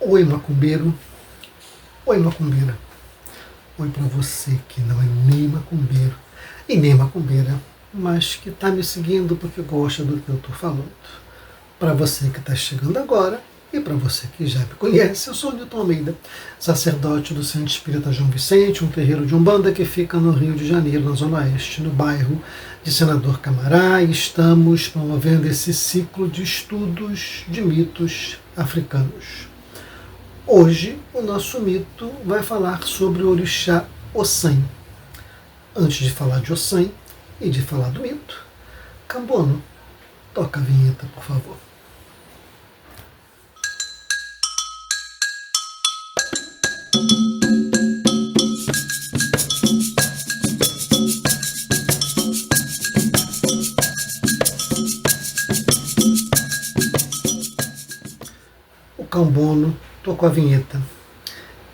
Oi, macumbeiro. Oi, macumbeira. Oi para você que não é nem macumbeiro e nem macumbeira, mas que está me seguindo porque gosta do que eu estou falando. Para você que está chegando agora e para você que já me conhece, eu sou o Newton Almeida, sacerdote do Centro Espírita João Vicente, um terreiro de Umbanda que fica no Rio de Janeiro, na Zona Oeste, no bairro de Senador Camará, e estamos promovendo esse ciclo de estudos de mitos africanos. Hoje, o nosso mito vai falar sobre o orixá Ossan. Antes de falar de Ossan e de falar do mito, Cambono, toca a vinheta, por favor. O Cambono tocou a vinheta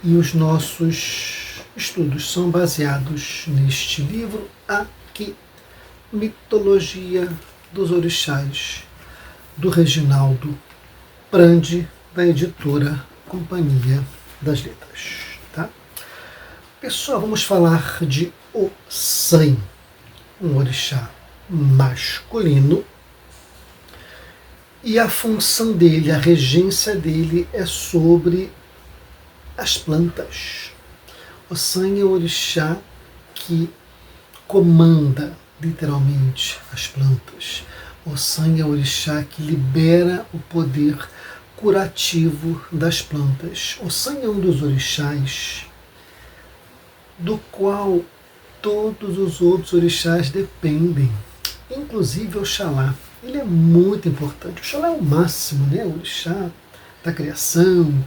e os nossos estudos são baseados neste livro aqui, Mitologia dos Orixás, do Reginaldo Prandi, da editora Companhia das Letras. Tá? Pessoal, vamos falar de Ossan, um orixá masculino, e a função dele, a regência dele é sobre as plantas. Ossan é o orixá que comanda literalmente as plantas. Ossan é o orixá que libera o poder curativo das plantas. Ossan é um dos orixás do qual todos os outros orixás dependem, inclusive Oxalá. Ele é muito importante. Oxalá é o máximo, né? O orixá da criação,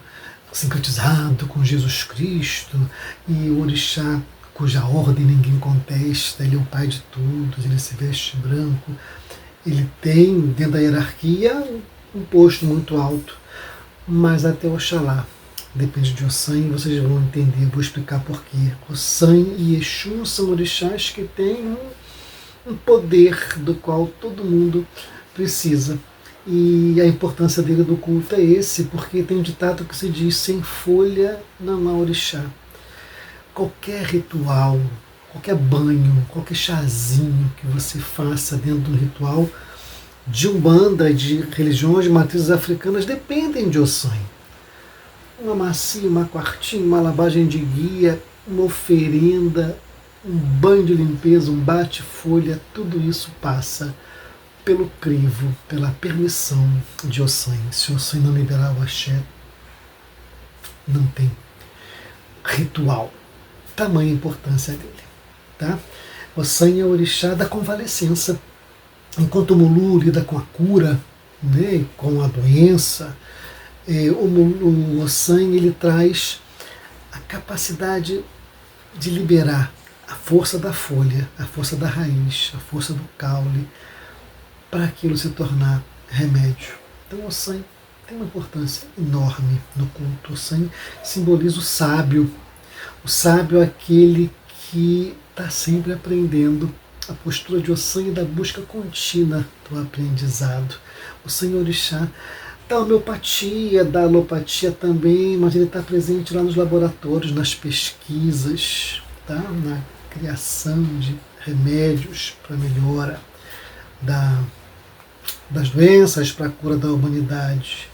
sincretizado com Jesus Cristo, e o orixá cuja ordem ninguém contesta, ele é o pai de todos, ele se veste branco, ele tem, dentro da hierarquia, um posto muito alto, mas até Oxalá depende de Ossan, e vocês vão entender, vou explicar porquê. Ossan e Exu são orixás que têm um poder do qual todo mundo precisa. E a importância dele do culto é esse, porque tem um ditado que se diz: sem folha não há orixá. Qualquer ritual, qualquer banho, qualquer chazinho que você faça dentro do ritual de Umbanda, de religiões de matrizes africanas, dependem de Ossan. Uma massinha, uma quartinha, uma lavagem de guia, uma oferenda, um banho de limpeza, um bate-folha, tudo isso passa pelo crivo, pela permissão de Ossan. Se Ossan não liberar o axé, não tem ritual. Tamanha a importância dele. Tá? Ossan é o orixá da convalescença. Enquanto o Mulu lida com a cura, né, com a doença, o Ossan ele traz a capacidade de liberar a força da folha, a força da raiz, a força do caule, para aquilo se tornar remédio. Então Ossan tem uma importância enorme no culto. Ossan simboliza o sábio. O sábio é aquele que está sempre aprendendo. A postura de Ossan é da busca contínua do aprendizado. Ossan é orixá da homeopatia, da alopatia também, mas ele está presente lá nos laboratórios, nas pesquisas, tá? Na criação de remédios para melhora das doenças, para a cura da humanidade.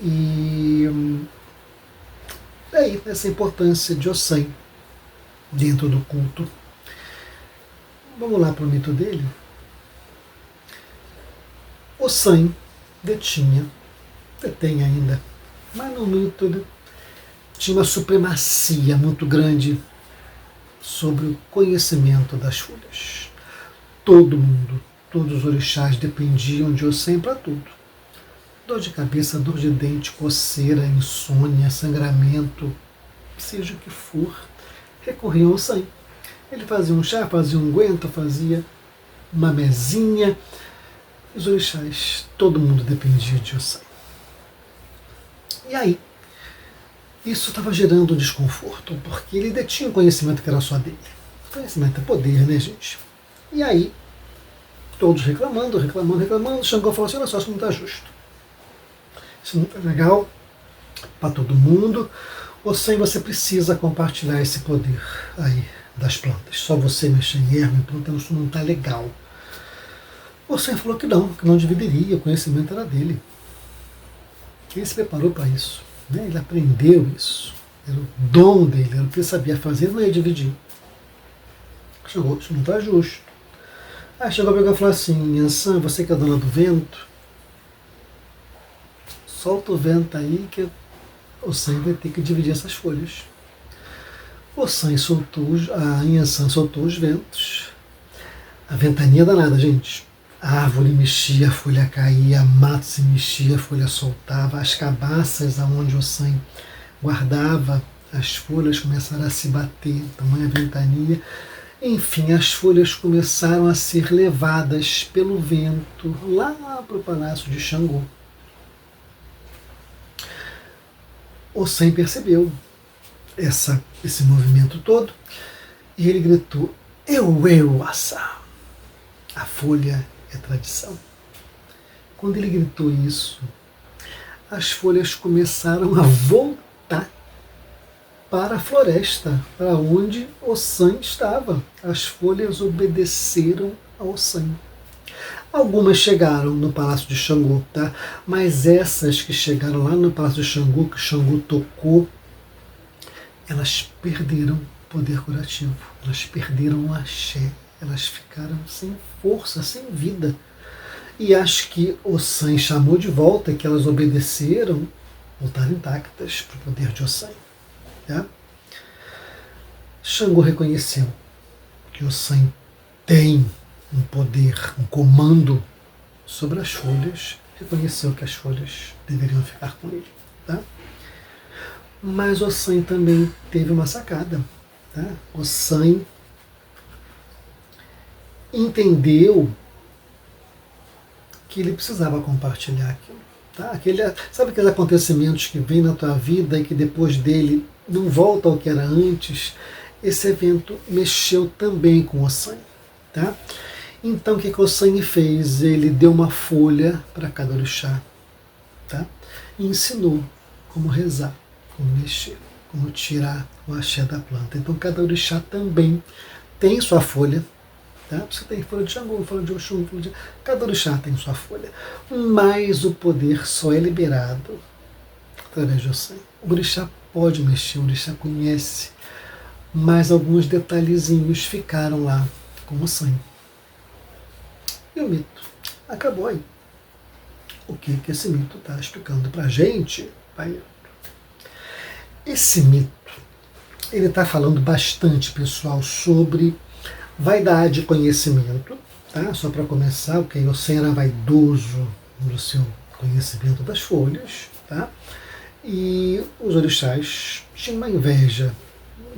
E daí essa importância de Ossan dentro do culto. Vamos lá para o mito dele. Ossan detém ainda, mas no mito ele tinha uma supremacia muito grande sobre o conhecimento das folhas. Todo mundo, todos os orixás dependiam de Ossan para tudo. Dor de cabeça, dor de dente, coceira, insônia, sangramento, seja o que for, recorriam ao Ossan. Ele fazia um chá, fazia um unguento, fazia uma mesinha. Os orixás, todo mundo dependia de Ossan. E aí, isso estava gerando desconforto, porque ele detinha um conhecimento que era só dele. Conhecimento é poder, né, gente? E aí, todos reclamando, Xangô falou assim: olha só, isso não está justo. Isso não está legal. para todo mundo, ou sem você precisa compartilhar esse poder aí das plantas. Só você mexer em erva, então isso não está legal. O Sen falou que não dividiria, o conhecimento era dele. Ele se preparou para isso, né? Ele aprendeu isso, era o dom dele, era o que ele sabia fazer, não ia dividir. Chegou, isso não está justo. Aí chegou a pegar e falou assim: Yansan, você que é dona do vento, solta o vento aí que o Sen vai ter que dividir essas folhas. O Sen soltou, a Yansan soltou os ventos. A ventania danada, gente. A árvore mexia, a folha caía, a mato se mexia, a folha soltava, as cabaças aonde o Sen guardava as folhas começaram a se bater, tamanha ventania. Enfim, as folhas começaram a ser levadas pelo vento lá para o palácio de Xangô. O Sen percebeu esse movimento todo e ele gritou: Eu, Assa! A folha é tradição. Quando ele gritou isso, as folhas começaram a voltar para a floresta, para onde o Sen estava. As folhas obedeceram ao Sen. Algumas chegaram no Palácio de Xangô, tá? Mas essas que chegaram lá no Palácio de Xangô, que Xangô tocou, elas perderam poder curativo, elas perderam o axé, elas ficaram sem força, sem vida. E acho que o Sen chamou de volta, que elas obedeceram, voltaram intactas para o poder de Ossan. Tá? Xangô reconheceu que o Sen tem um poder, um comando sobre as folhas, reconheceu que as folhas deveriam ficar com ele. Tá? Mas o Sen também teve uma sacada. Tá? O Sen entendeu que ele precisava compartilhar aquilo. Tá? Sabe aqueles acontecimentos que vêm na tua vida e que depois dele não volta ao que era antes? Esse evento mexeu também com o Sen. Tá? Então o que o Sen fez? Ele deu uma folha para cada orixá, tá? E ensinou como rezar, como mexer, como tirar o axé da planta. Então cada orixá também tem sua folha. Tá? Você tem folha de Xangô, folha de Oxum, cada orixá tem sua folha. Mas o poder só é liberado através de Ossan. O orixá pode mexer, o orixá conhece, mas alguns detalhezinhos ficaram lá com o Sen. E o mito acabou aí. O que esse mito está explicando para a gente? Esse mito, ele está falando bastante, pessoal, sobre vaidade e conhecimento. Tá? Só para começar, porque o Sen era vaidoso no seu conhecimento das folhas. Tá? E os orixás tinham uma inveja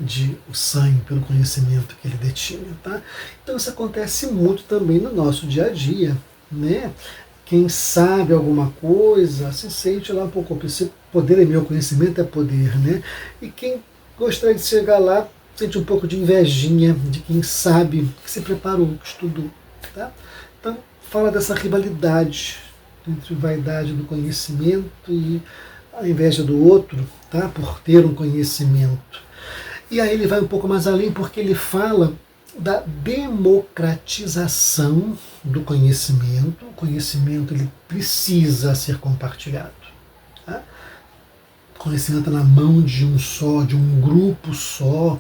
de Ossan pelo conhecimento que ele detinha. Tá? Então isso acontece muito também no nosso dia a dia. Né? Quem sabe alguma coisa se sente lá um pouco, esse poder é meu, conhecimento é poder. Né? E quem gostaria de chegar lá sente um pouco de invejinha de quem sabe, que se preparou, que estudou. Tá? Então fala dessa rivalidade entre vaidade do conhecimento e a inveja do outro, tá? Por ter um conhecimento. E aí ele vai um pouco mais além, porque ele fala da democratização do conhecimento. O conhecimento ele precisa ser compartilhado. Tá? O conhecimento na mão de um só, de um grupo só,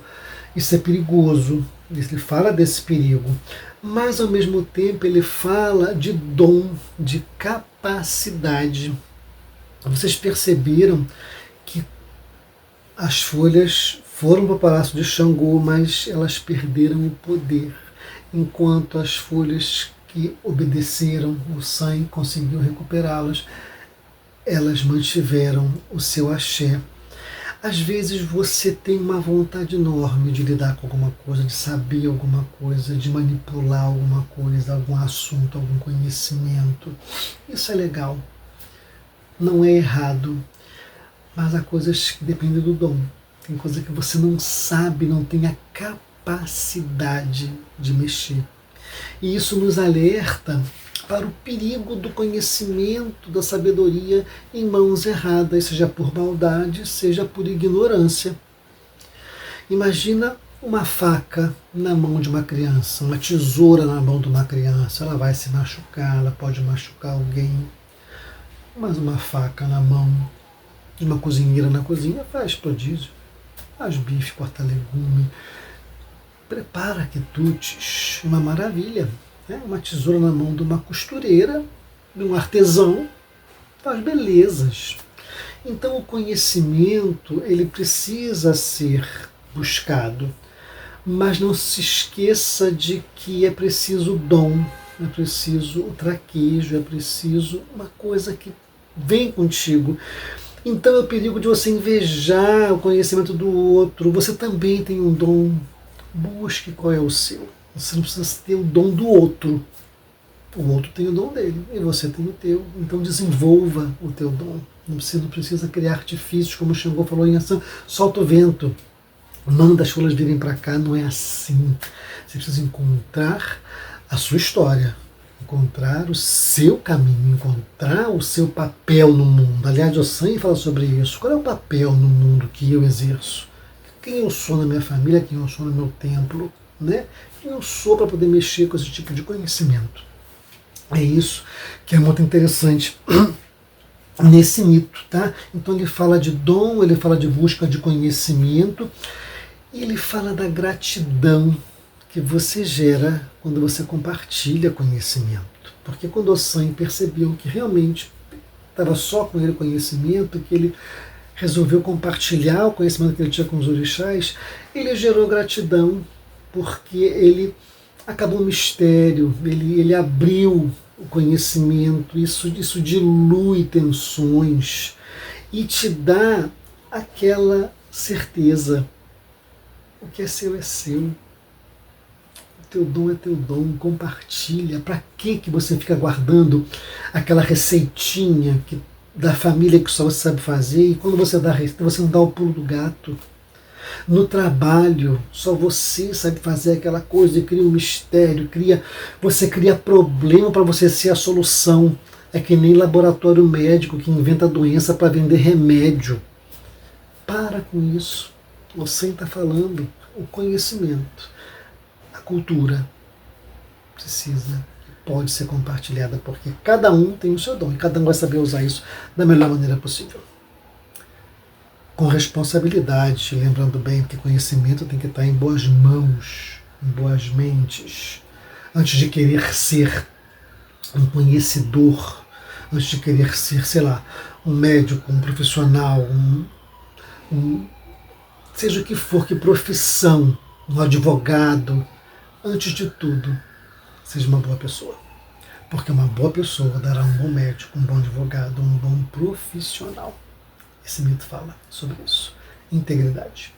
isso é perigoso. Ele fala desse perigo. Mas ao mesmo tempo ele fala de dom, de capacidade. Vocês perceberam que as folhas foram para o Palácio de Xangô, mas elas perderam o poder, enquanto as folhas que obedeceram, o Sen conseguiu recuperá-las, elas mantiveram o seu axé. Às vezes você tem uma vontade enorme de lidar com alguma coisa, de saber alguma coisa, de manipular alguma coisa, algum assunto, algum conhecimento. Isso é legal, não é errado, mas há coisas que dependem do dom. Tem coisa que você não sabe, não tem a capacidade de mexer. E isso nos alerta para o perigo do conhecimento, da sabedoria em mãos erradas, seja por maldade, seja por ignorância. Imagina uma faca na mão de uma criança, uma tesoura na mão de uma criança, ela vai se machucar, ela pode machucar alguém. Mas uma faca na mão de uma cozinheira na cozinha faz prodígio, faz bife, corta legume, prepara quitutes, uma maravilha. Né? Uma tesoura na mão de uma costureira, de um artesão, faz belezas. Então o conhecimento, ele precisa ser buscado, mas não se esqueça de que é preciso dom, é preciso o traquejo, é preciso uma coisa que vem contigo. Então é o perigo de você invejar o conhecimento do outro. Você também tem um dom. Busque qual é o seu. Você não precisa ter o dom do outro. O outro tem o dom dele e você tem o teu. Então desenvolva o teu dom. Não precisa criar artifícios, como o Xangô falou em ação. Solta o vento. Manda as folhas virem para cá. Não é assim. Você precisa encontrar a sua história. Encontrar o seu caminho, encontrar o seu papel no mundo. Aliás, o Ossan fala sobre isso. Qual é o papel no mundo que eu exerço? Quem eu sou na minha família, quem eu sou no meu templo, né? Quem eu sou para poder mexer com esse tipo de conhecimento. É isso que é muito interessante nesse mito, tá? Então ele fala de dom, ele fala de busca de conhecimento, e ele fala da gratidão que você gera quando você compartilha conhecimento. Porque quando o Ossan percebeu que realmente estava só com ele conhecimento, que ele resolveu compartilhar o conhecimento que ele tinha com os orixás, ele gerou gratidão, porque ele acabou o mistério, ele abriu o conhecimento, isso dilui tensões e te dá aquela certeza. O que é seu é seu. Teu dom é teu dom, compartilha. Para que você fica guardando aquela receitinha da família que só você sabe fazer, e quando você dá receita, você não dá o pulo do gato? No trabalho, só você sabe fazer aquela coisa e cria um mistério, você cria problema para você ser a solução. É que nem laboratório médico que inventa doença para vender remédio. Para com isso. Você está falando o conhecimento. A cultura precisa, pode ser compartilhada, porque cada um tem o seu dom e cada um vai saber usar isso da melhor maneira possível. Com responsabilidade, lembrando bem que conhecimento tem que estar em boas mãos, em boas mentes, antes de querer ser um conhecedor, antes de querer ser, sei lá, um médico, um profissional, seja o que for, que profissão, um advogado. Antes de tudo, seja uma boa pessoa. Porque uma boa pessoa dará um bom médico, um bom advogado, um bom profissional. Esse mito fala sobre isso. Integridade.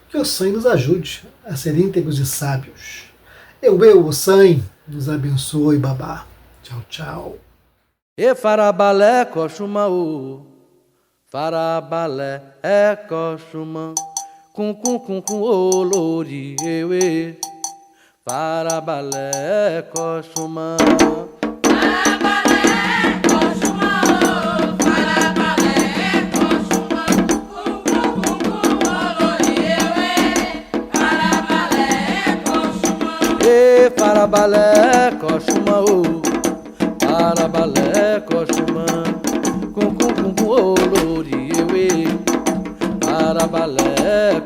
Que o Ossan nos ajude a ser íntegros e sábios. Ossan, nos abençoe, babá. Tchau, tchau. E farabalé coxumau, farabalé é coxumã, cum olori ewe. Farabalé coxumã, farabalé coxumã, farabalé coxumã, olorieue. Farabalé coxumã, e farabalé coxumã, farabalé coxumã, cum olorieue. Farabalé